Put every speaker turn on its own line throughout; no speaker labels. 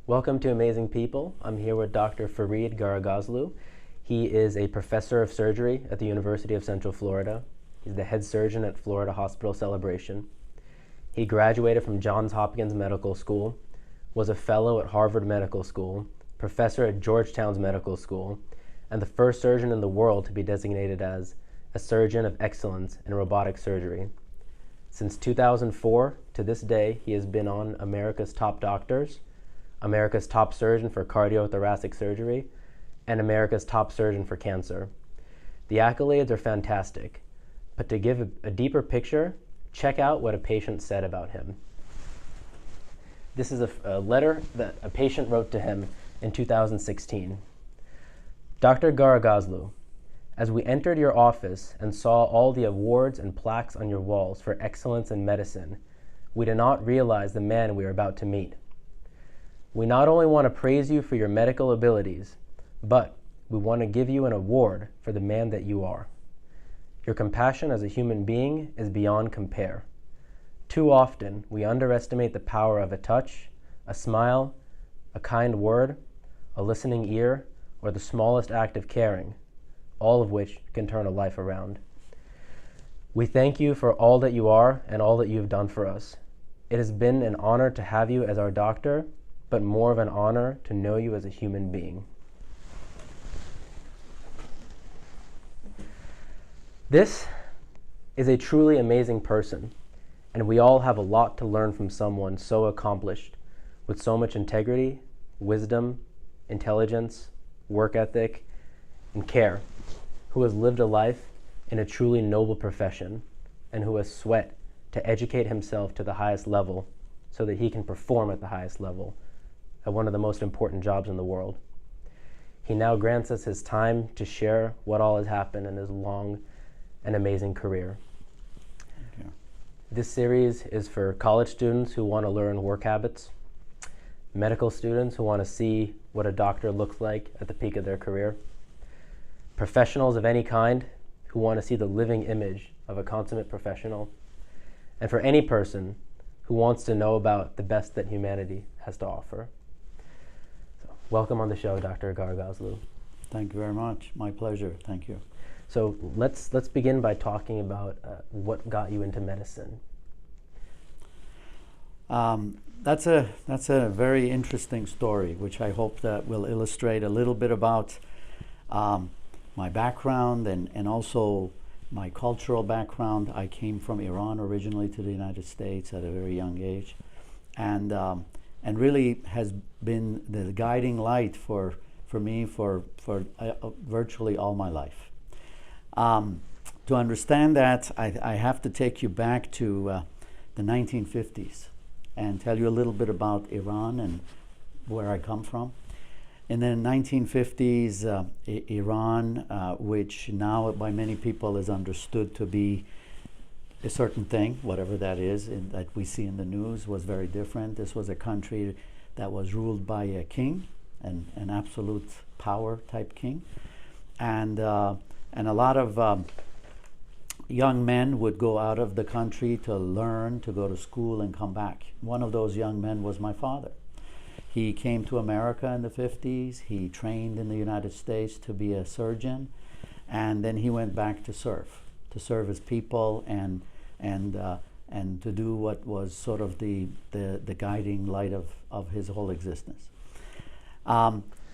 Welcome to Amazing People. I'm here with Dr. Farid Gharagozloo. He is a professor of surgery at the University of Central Florida. He's the head surgeon at Florida Hospital Celebration. He graduated from Johns Hopkins Medical School, was a fellow at Harvard Medical School, professor at Georgetown's Medical School, and the first surgeon in the world to be designated as a surgeon of excellence in robotic surgery. Since 2004 to this day, he has been on America's Top Doctors, America's Top Surgeon for Cardiothoracic Surgery, and America's Top Surgeon for Cancer. The accolades are fantastic, but to give a deeper picture, check out what a patient said about him. This is a letter that a patient wrote to him in 2016. Dr. Gharagozloo, as we entered your office and saw all the awards and plaques on your walls for excellence in medicine, we did not realize the man we are about to meet. We not only want to praise you for your medical abilities, but we want to give you an award for the man that you are. Your compassion as a human being is beyond compare. Too often, we underestimate the power of a touch, a smile, a kind word, a listening ear, or the smallest act of caring, all of which can turn a life around. We thank you for all that you are and all that you have done for us. It has been an honor to have you as our doctor, but more of an honor to know you as a human being. This is a truly amazing person, and we all have a lot to learn from someone so accomplished, with so much integrity, wisdom, intelligence, work ethic, and care, who has lived a life in a truly noble profession, and who has sweat to educate himself to the highest level so that he can perform at the highest level at one of the most important jobs in the world. He now grants us his time to share what all has happened in his long and amazing career.
Thank you.
This series is for college students who want to learn work habits, medical students who want to see what a doctor looks like at the peak of their career, professionals of any kind who want to see the living image of a consummate professional, and for any person who wants to know about the best that humanity has to offer. So, welcome on the show, Dr. Gharagozloo.
Thank you very much. My pleasure. Thank you.
So let's begin by talking about what got you into medicine.
That's a very interesting story, which I hope that will illustrate a little bit about my background and also my cultural background. I came from Iran originally to the United States at a very young age, and really has been the guiding light for me for virtually all my life. To understand that, I have to take you back to the 1950s and tell you a little bit about Iran and where I come from. In the 1950s, Iran, which now by many people is understood to be a certain thing, whatever that is, that we see in the news, was very different. This was a country that was ruled by a king, an absolute power type king, and a lot of young men would go out of the country to learn, to go to school and come back. One of those young men was my father. He came to America in the 50s. He trained in the United States to be a surgeon, and then he went back to serve his people and to do what was sort of the guiding light of his whole existence.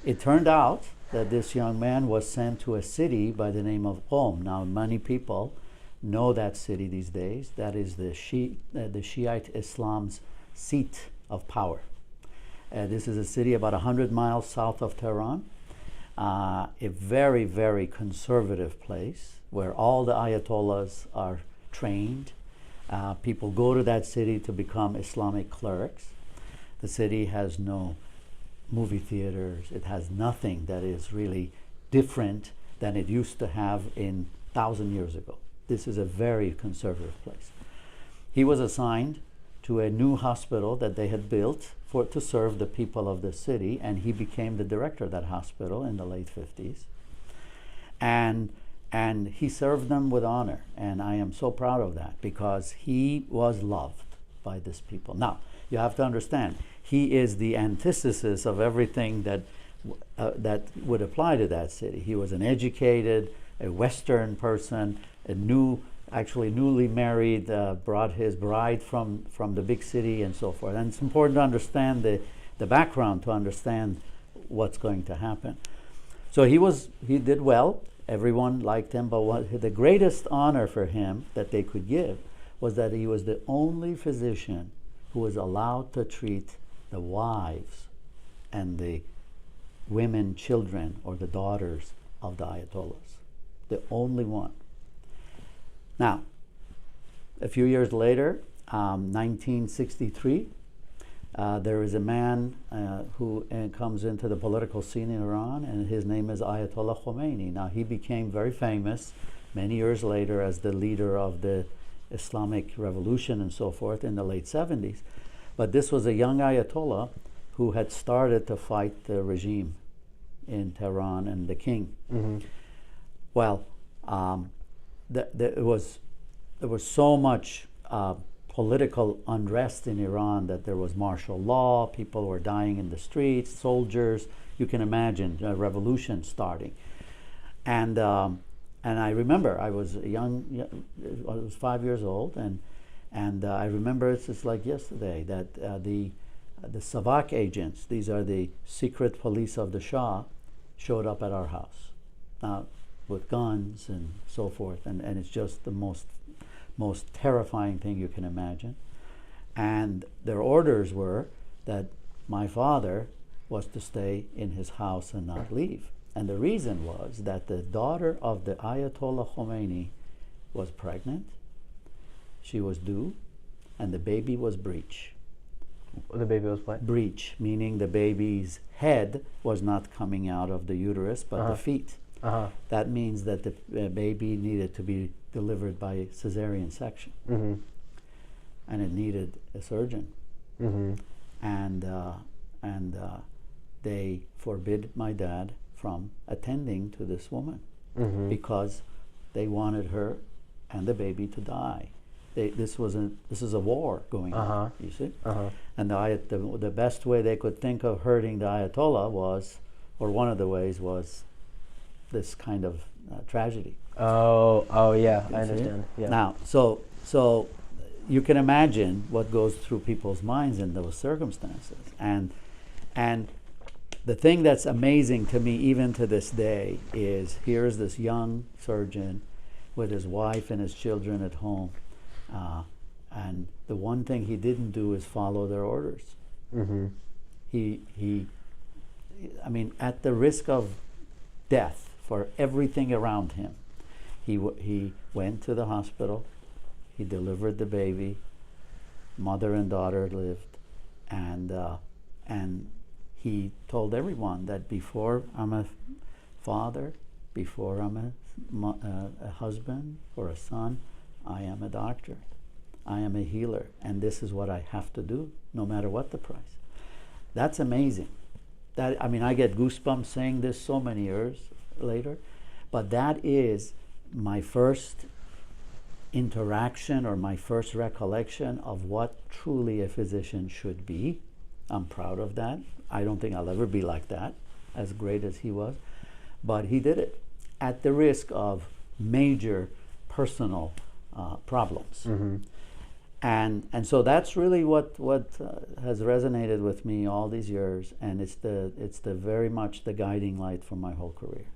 It turned out that this young man was sent to a city by the name of Qom. Now, many people know that city these days. That is the Shiite Islam's seat of power. This is a city about 100 miles south of Tehran, a very, very conservative place where all the Ayatollahs are trained. People go to that city to become Islamic clerics. The city has no movie theaters. It has nothing that is really different than it used to have 1,000 years ago. This is a very conservative place. He was assigned to a new hospital that they had built to serve the people of the city, and he became the director of that hospital in the late 50s. And he served them with honor, and I am so proud of that because he was loved by these people. Now, you have to understand, he is the antithesis of everything that that would apply to that city. He was an educated, a Western person, actually newly married, brought his bride from the big city and so forth. And it's important to understand the background to understand what's going to happen. So he did well. Everyone liked him, but the greatest honor for him that they could give was that he was the only physician who was allowed to treat the wives and the women, children, or the daughters of the Ayatollahs. The only one. Now, a few years later, 1963, there is a man who comes into the political scene in Iran, and his name is Ayatollah Khomeni. Now, he became very famous many years later as the leader of the Islamic Revolution and so forth in the late 70s. But this was a young Ayatollah who had started to fight the regime in Tehran and the king.
Mm-hmm.
Well, there was so much political unrest in Iran that there was martial law, people were dying in the streets, soldiers. You can imagine a revolution starting. And I remember I was young, I was 5 years old, and I remember it's just like yesterday that the Savak agents, these are the secret police of the Shah, showed up at our house. Now, with guns and so forth, and it's just the most terrifying thing you can imagine. And their orders were that my father was to stay in his house and not leave. And the reason was that the daughter of the Ayatollah Khomeni was pregnant, she was due, and the baby was breech.
The baby was what?
Breech, meaning the baby's head was not coming out of the uterus, but the feet. That means that the baby needed to be delivered by cesarean section, and it needed a surgeon. And they forbid my dad from attending to this woman because they wanted her and the baby to die. This is a war going on, you see? And the best way they could think of hurting the Ayatollah was, or one of the ways was, this kind of tragedy.
Oh yeah, I understand. Yeah.
Now, so you can imagine what goes through people's minds in those circumstances. And the thing that's amazing to me, even to this day, is here's this young surgeon with his wife and his children at home, and the one thing he didn't do is follow their orders. He, I mean, at the risk of death for everything around him, he went to the hospital, he delivered the baby, mother and daughter lived, and he told everyone that before I'm a father, before I'm a husband or a son, I am a doctor, I am a healer, and this is what I have to do, no matter what the price. That's amazing. I mean, I get goosebumps saying this so many years later, but that is my first interaction or my first recollection of what truly a physician should be. I'm proud of that. I don't think I'll ever be like that, as great as he was, but he did it at the risk of major personal problems. And so that's really what has resonated with me all these years, and it's the very much the guiding light for my whole career.